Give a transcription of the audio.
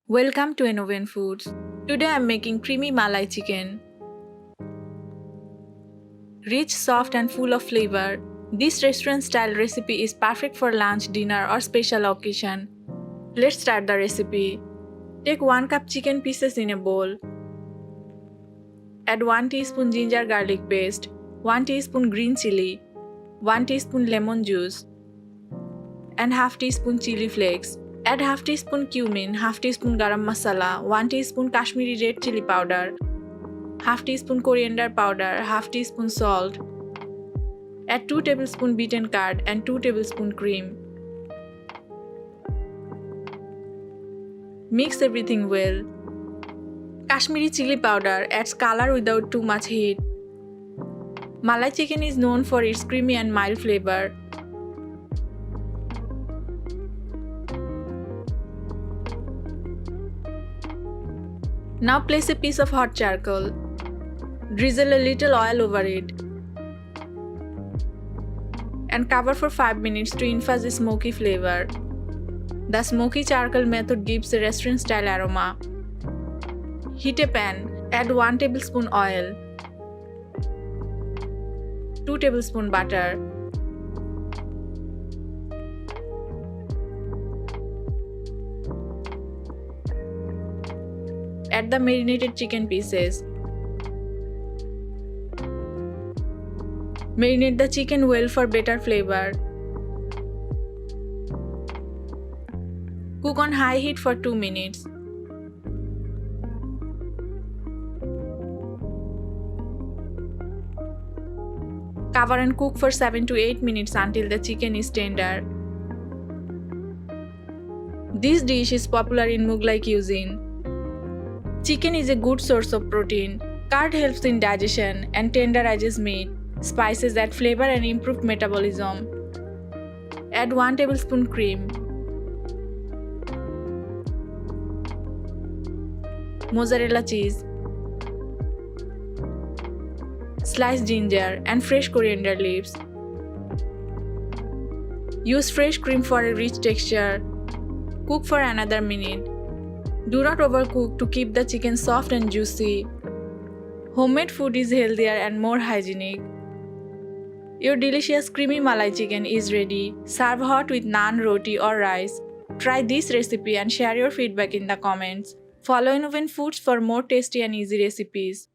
Welcome to Innovative Foods. Today I'm making creamy Malai chicken. Rich, soft and full of flavor, this restaurant-style recipe is perfect for lunch, dinner or special occasion. Let's start the recipe. Take 1 cup chicken pieces in a bowl. Add 1 teaspoon ginger garlic paste, 1 teaspoon green chilli, 1 teaspoon lemon juice, and half teaspoon chili flakes. Add half teaspoon cumin, half teaspoon garam masala, 1 teaspoon Kashmiri red chili powder, half teaspoon coriander powder, half teaspoon salt. Add 2 tablespoon beaten curd and 2 tablespoon cream. Mix everything well. Kashmiri chili powder adds color without too much heat. Malai chicken is known for its creamy and mild flavor. Now place a piece of hot charcoal. Drizzle a little oil over it and cover for 5 minutes to infuse the smoky flavor. The smoky charcoal method gives a restaurant-style aroma. Heat a pan. Add 1 tablespoon oil, 2 tablespoon butter, add the marinated chicken pieces. Marinate the chicken well for better flavor. Cook on high heat for 2 minutes. Cover and cook for 7 to 8 minutes until the chicken is tender. This dish is popular in Mughlai cuisine. Chicken is a good source of protein. Curd helps in digestion and tenderizes meat. Spices add flavor and improve metabolism. Add 1 tablespoon cream, mozzarella cheese, sliced ginger and fresh coriander leaves. Use fresh cream for a rich texture. Cook for another minute. Do not overcook to keep the chicken soft and juicy. Homemade food is healthier and more hygienic. Your delicious creamy Malai chicken is ready. Serve hot with naan, roti or rice. Try this recipe and share your feedback in the comments. Follow Innovative Foods for more tasty and easy recipes.